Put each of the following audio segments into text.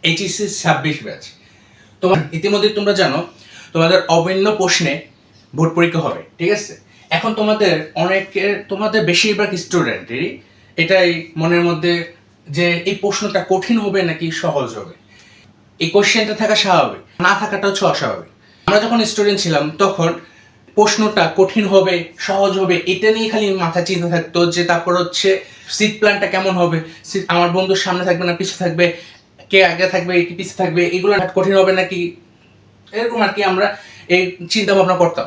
HSC 26 batch. তোমার ইতিমধ্যে তোমরা জানো তোমাদের অভিন্ন প্রশ্নে বোর্ড পরীক্ষা হবে, ঠিক আছে। এখন তোমাদের বেশিরভাগ স্টুডেন্টেরই এটাই মনের মধ্যে যে এই প্রশ্নটা কঠিন হবে নাকি সহজ হবে। এই কোশ্চেনটা থাকা স্বাভাবিক, না থাকাটা হচ্ছে অস্বাভাবিক। আমরা যখন স্টুডেন্ট ছিলাম তখন প্রশ্নটা কঠিন হবে সহজ হবে এটা নিয়ে খালি মাথা চিন্তা থাকতো, যে তারপর হচ্ছে সিট প্ল্যানটা কেমন হবে, আমার বন্ধুর সামনে থাকবে না পিছনে থাকবে, কে আগে থাকবে কি পিছনে থাকবে, এগুলো কঠিন হবে নাকি, এরকম আর কি আমরা এই চিন্তা ভাবনা করতাম।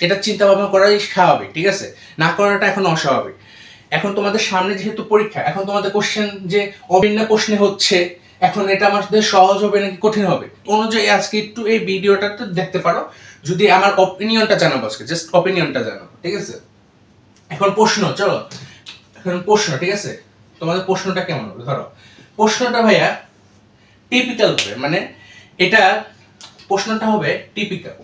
এটা চিন্তা ভাবনা করাই স্বাভাবিক, ঠিক আছে। না করাটা এখন অস্বাভাবিক। এখন তোমাদের সামনে যেহেতু পরীক্ষা, এখন তোমাদের কোশ্চেন যে অভিন্ন প্রশ্নে হচ্ছে, এখন এটা আমাদের সহজ হবে নাকি কঠিন হবে অনুযায়ী আজকে একটু এই ভিডিওটা দেখতে পারো, যদি আমার অপিনিয়নটা জানাবো, আজকে জাস্ট অপিনিয়নটা জানাবো, ঠিক আছে। এখন প্রশ্ন, চলো এখন প্রশ্ন, ঠিক আছে। তোমাদের প্রশ্নটা কেমন হবে, ধরো প্রশ্নটা ভাইয়া টিপিক্যাল হবে, মানে এটা প্রশ্নটা হবে টিপিক্যাল।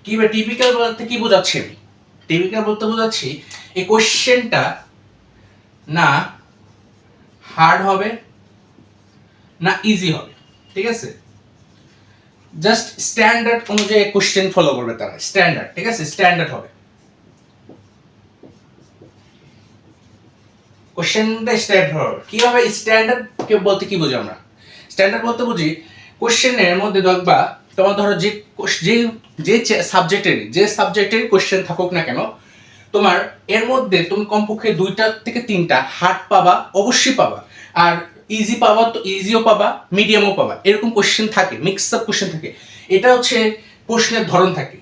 কি ভাই টিপিক্যাল বলতে কি বোঝাচ্ছি আমি? টিপিক্যাল বলতে বোঝাচ্ছি এই কোশ্চেনটা না হার্ড হবে না ইজি হবে, ঠিক আছে। জাস্ট স্ট্যান্ডার্ড অনুযায়ী কোশ্চেন ফলো করবে তারা, স্ট্যান্ডার্ড, ঠিক আছে, স্ট্যান্ডার্ড হবে কোশ্চেনটা, স্ট্যান্ডার্ড হবে। কিভাবে স্ট্যান্ডার্ড কে বলতে কি বুঝি আমরা? স্ট্যান্ডার্ড বলতে বুঝি কোশ্চেনের মধ্যে দেখবা তোমার ধরো যে সাবজেক্টের কোশ্চেন থাকুক না কেন, তোমার এর মধ্যে তুমি কমপক্ষে 2টা থেকে 3টা হার্ড পাবা, অবশ্যই পাবা। আর ইজি পাবা তো ইজিও পাবা, মিডিয়ামও পাবা, এরকম কোশ্চেন থাকে, মিক্স আপ কোশ্চেন থাকে। এটা হচ্ছে প্রশ্নের ধরন থাকে,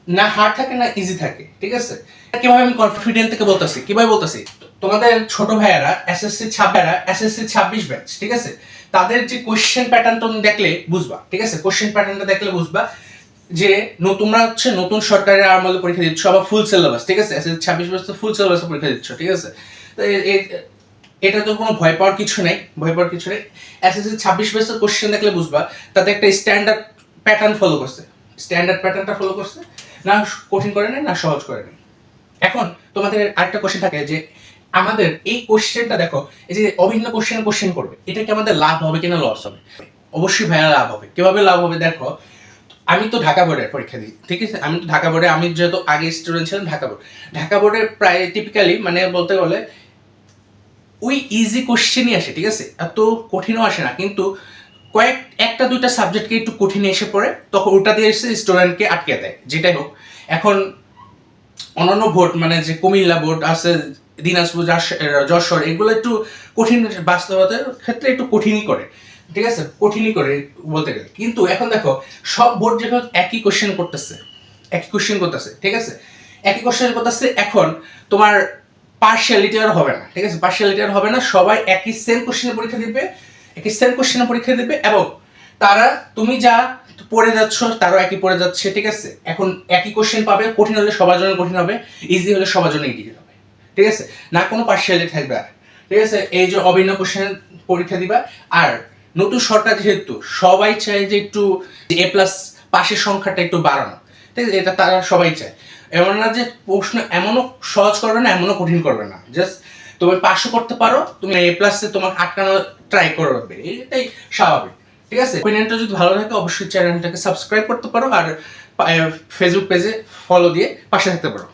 না হার্ড থাকে না ইজি থাকে, ঠিক আছে। কিভাবে আমি কনফিডেন্ট থেকে বলতেছি, কিভাবে বলতেছি, তোমাদের ছোট ভাইয়ারা এসএসসি 26 ব্যাচ, ঠিক আছে, তাদের যে কোশ্চেন প্যাটার্ন তুমি দেখলে বুঝবা, ঠিক আছে। কোশ্চেন প্যাটার্নটা দেখলে বুঝবা যে তোমরা হচ্ছে নতুন সরকারের আমলে পরীক্ষা দিচ্ছ, আবার ফুল সিলেবাস, ঠিক আছে। এসএসসি 26 ব্যাচ ফুল সিলেবাসে পরীক্ষা দিচ্ছ, ঠিক আছে। তো এটা তো কোনো ভয় পাওয়ার কিছু নেই, এসএসসি 26 ব্যাচের কোশ্চেন দেখলে বুঝবা তাতে একটা স্ট্যান্ডার্ড প্যাটার্ন ফলো করছে, স্ট্যান্ডার্ড প্যাটার্নটা ফলো করছে, না কঠিন করে নেই না সহজ করে নেই। এখন তোমাদের আরেকটা কোশ্চেন থাকে যে আমাদের এই কোশ্চেনটা দেখো, এই যে অভিন্ন কোশ্চেন করবে, এটা কি আমাদের লাভ হবে কিনা লস হবে? অবশ্যই ভাইয়া লাভ হবে। কিভাবে লাভ হবে দেখো, আমি তো ঢাকা বোর্ডের পরীক্ষা দিই, ঠিক আছে। আমি তো ঢাকা বোর্ডে, আমি যেহেতু আগে স্টুডেন্ট ছিলাম ঢাকা বোর্ডে প্রায় টিপিক্যালি মানে বলতে গেলে ওই ইজি কোশ্চেনই আসে, ঠিক আছে, এত কঠিনও আসে না, কিন্তু একটা দুইটা সাবজেক্টকে একটু কঠিন এসে পড়ে, তখন ওটা দিয়ে এসে স্টুডেন্টকে আটকে দেয়। যেটাই হোক, এখন অন্যান্য বোর্ড মানে যে কুমিল্লা বোর্ড আছে, দিনাজপুর, যশোর, এগুলো একটু কঠিন, বাস্তবতার ক্ষেত্রে একটু কঠিনই করে, ঠিক আছে, কঠিনই করে বলতে গেলে। কিন্তু এখন দেখো সব বোর্ড যখন একই কোশ্চেন করতেছে, ঠিক আছে, একই কোশ্চেন করতেছে, এখন তোমার পার্শিয়ালিটি আর হবে না, ঠিক আছে, পার্শিয়ালিটি আর হবে না, সবাই একই সেম কোশ্চেনের পরীক্ষা দিবে, এবং তারা তুমি যা পড়ে যাচ্ছ তারও একই পড়ে যাচ্ছে, ঠিক আছে। এখন একই কোশ্চেন পাবে, কঠিন হলে সবার জন্য কঠিন হবে, ইজি হলে সবার জন্য ইজি হবে, ঠিক আছে, না কোনো পার্শিয়ালিটি থাকবে আর, ঠিক আছে। এই যে অভিন্ন কোশ্চেনের পরীক্ষা দিবা। আর নতুন সরকার যেহেতু সবাই চায় যে একটু এ প্লাস পাশের সংখ্যাটা একটু বাড়ানো, ঠিক আছে, এটা তারা সবাই চায়। এমন না যে প্রশ্ন এমনও সহজ করবে না, এমনও কঠিন করবে না, জাস্ট তুমি পাশও করতে পারো, তুমি এ প্লাসে তোমাকে আটকানো ট্রাই করবে, এটাই স্বাভাবিক, ঠিক আছে। ওপিনিয়নটা যদি ভালো থাকে অবশ্যই চ্যানেলটাকে সাবস্ক্রাইব করতে পারো, আর ফেসবুক পেজে ফলো দিয়ে পাশে থাকতে পারো।